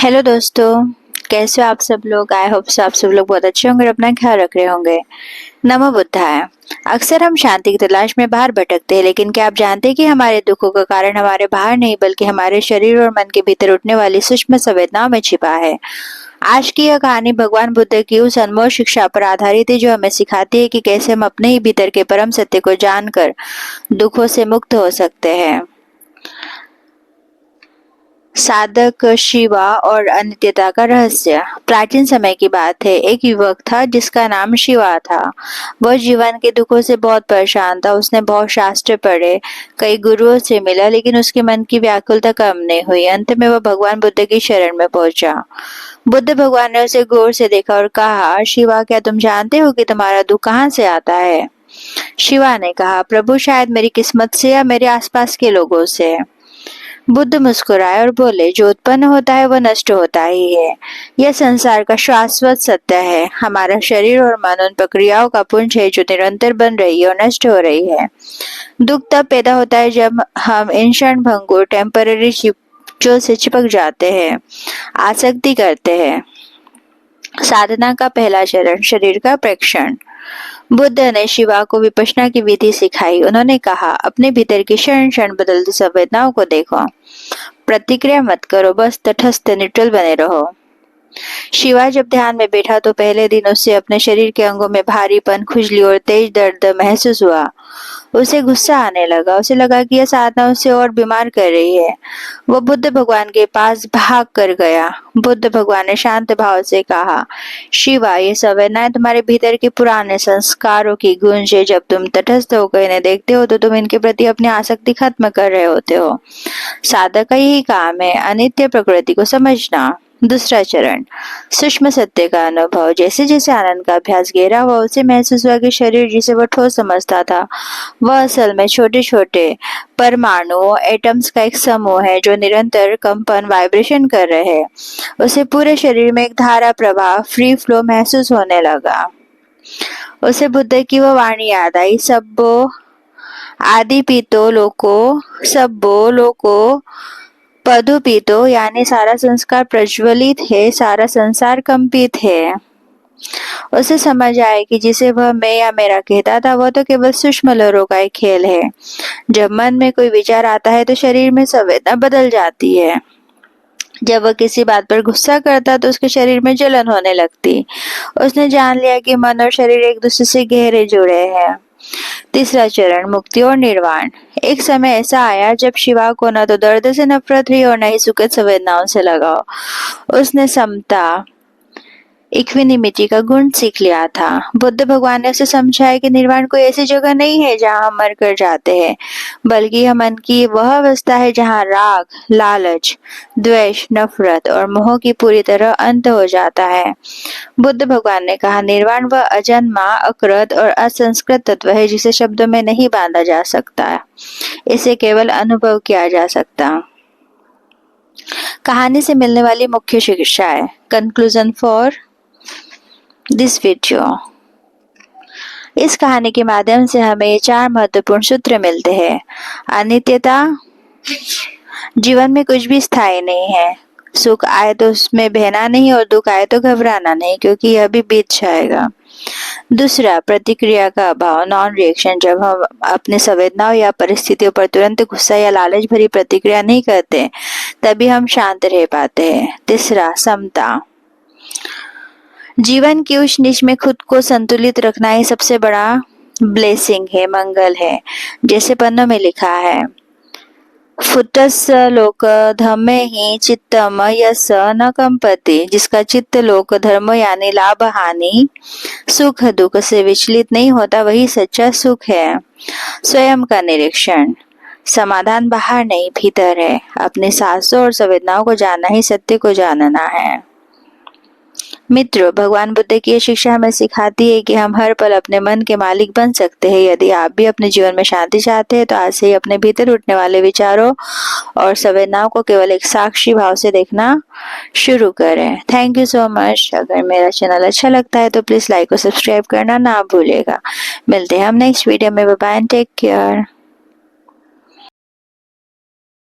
Hello दोस्तों, कैसे हो आप सब लोग। आई होप आप सब लोग बहुत अच्छे होंगे और अपना ख्याल रख रहे होंगे। नमो बुद्धाय। अक्सर हम शांति की तलाश में बाहर भटकते हैं, लेकिन क्या आप जानते हैं कि हमारे दुखों का कारण हमारे बाहर नहीं बल्कि हमारे शरीर और मन के भीतर उठने वाली सूक्ष्म संवेदनाओं में छिपा है। आज की यह कहानी भगवान बुद्ध की उस अनमोल शिक्षा पर आधारित है जो हमें सिखाती है कि कैसे हम अपने ही भीतर के परम सत्य को जानकर दुखों से मुक्त हो सकते हैं। साधक शिवा और अनित्यता का रहस्य। प्राचीन समय की बात है। एक युवक था जिसका नाम शिवा था। वह जीवन के दुखों से बहुत परेशान था। उसने बहुत शास्त्र पढ़े, कई गुरुओं से मिला, लेकिन उसके मन की व्याकुलता कम नहीं हुई। अंत में वह भगवान बुद्ध की शरण में पहुंचा। बुद्ध भगवान ने उसे गौर से देखा और कहा, शिवा, क्या तुम जानते हो कि तुम्हारा दुख कहाँ से आता है? शिवा ने कहा, प्रभु, शायद मेरी किस्मत से या मेरे आसपास के लोगों से। बुद्ध मुस्कुराए और बोले, जो उत्पन्न होता है वह नष्ट होता ही है। यह संसार का शाश्वत सत्य है। हमारा शरीर और मन उन प्रक्रियाओं का पुंज है जो निरंतर बन रही है और नष्ट हो रही है। दुख तब पैदा होता है जब हम इन क्षणभंगुर टेम्पररी चीजों से चिपक जाते हैं, आसक्ति करते हैं। साधना का पहला चरण, शरीर का प्रेक्षण। बुद्ध ने शिवा को विपश्यना की विधि सिखाई। उन्होंने कहा, अपने भीतर की क्षण क्षण बदलती संवेदनाओं को देखो, प्रतिक्रिया मत करो, बस तटस्थ न्यूट्रल बने रहो। शिवा जब ध्यान में बैठा तो पहले दिन उसे अपने शरीर के अंगों में भारीपन, खुजली और तेज दर्द महसूस हुआ। उसे गुस्सा आने लगा। उसे लगा कि यह साधना उसे और बीमार कर रही है। वह बुद्ध भगवान के पास भाग कर गया। बुद्ध भगवान ने शांत भाव से कहा, शिवा, ये संवेदनाएं तुम्हारे भीतर के पुराने संस्कारों की गूंज है। जब तुम तटस्थ होकर इन्हें देखते हो तो तुम इनके प्रति अपनी आसक्ति खत्म कर रहे होते हो। साधक का यही काम है, अनित्य प्रकृति को समझना। दूसरा चरण, सूक्ष्म सत्य का अनुभव। जैसे जैसे आनंद का अभ्यास गहरा हुआ, उसे महसूस हुआ कि शरीर जिसे वह ठोस समझता था वह असल में छोटे छोटे परमाणुओं, एटम्स का एक समूह है जो निरंतर कंपन, वाइब्रेशन कर रहे हैं। उसे पूरे शरीर में एक धारा प्रवाह, फ्री फ्लो महसूस होने लगा। उसे बुद्ध की वह वाणी याद आई, सब्बो आदि पीतो लोको, सब्बो लोको पदुपीतो, यानी सारा संस्कार प्रज्वलित है, सारा संसार कंपित है। उसे समझ आए कि जिसे वह मैं या मेरा कहता था वह तो केवल सूक्ष्म लहरों का एक खेल है। जब मन में कोई विचार आता है तो शरीर में संवेदना बदल जाती है। जब वह किसी बात पर गुस्सा करता तो उसके शरीर में जलन होने लगती। उसने जान लिया कि मन और शरीर एक दूसरे से गहरे जुड़े हैं। तीसरा चरण, मुक्ति और निर्वाण। एक समय ऐसा आया जब शिवा को न तो दर्द से नफरत हुई और न ही सुखद संवेदनाओं से लगाव। उसने समता, इक्विनिमिटी का गुण सीख लिया था। बुद्ध भगवान ने उसे समझाया कि निर्वाण कोई ऐसी जगह नहीं है जहां हम मर कर जाते हैं, बल्कि यह मन की वह अवस्था है जहां राग, लालच, द्वेष, नफरत और मोह की पूरी तरह अंत हो जाता है। बुद्ध भगवान ने कहा, निर्वाण वह अजन्मा, अकृत और असंस्कृत तत्व है जिसे शब्दों में नहीं बांधा जा सकता। इसे केवल अनुभव किया जा सकता। कहानी से मिलने वाली मुख्य शिक्षाएं। Conclusion for this video. इस कहानी के माध्यम से हमें ये 4 महत्वपूर्ण सूत्र मिलते हैं। अनित्यता, जीवन में कुछ भी स्थायी नहीं है। सुख आए तो उसमें बहना नहीं और दुख आए तो घबराना नहीं, क्योंकि यह भी बीत जाएगा। दूसरा, प्रतिक्रिया का अभाव, नॉन रिएक्शन। जब हम अपनी संवेदनाओं या परिस्थितियों पर तुरंत गुस्सा या लालच भरी प्रतिक्रिया नहीं करते तभी हम शांत रह पाते हैं। तीसरा, समता। जीवन की उच्च नीच में खुद को संतुलित रखना ही सबसे बड़ा ब्लेसिंग है, मंगल है। जैसे पन्नों में लिखा है, फुटस लोक धर्म ही चित्तम यस न कंपति। जिसका चित्त लोक धर्म यानी लाभ हानि, सुख दुख से विचलित नहीं होता, वही सच्चा सुख है। स्वयं का निरीक्षण। समाधान बाहर नहीं, भीतर है। अपने सांसों और संवेदनाओं को जानना ही सत्य को जानना है। मित्रों, भगवान बुद्ध की ये शिक्षा हमें सिखाती है कि हम हर पल अपने मन के मालिक बन सकते हैं। यदि आप भी अपने जीवन में शांति चाहते हैं तो आज से ही अपने भीतर उठने वाले विचारों और संवेदनाओं को केवल एक साक्षी भाव से देखना शुरू करें। Thank you so much. अगर मेरा चैनल अच्छा लगता है तो प्लीज लाइक और सब्सक्राइब करना ना भूलिएगा। मिलते हैं हम नेक्स्ट वीडियो में। Bye bye, take care.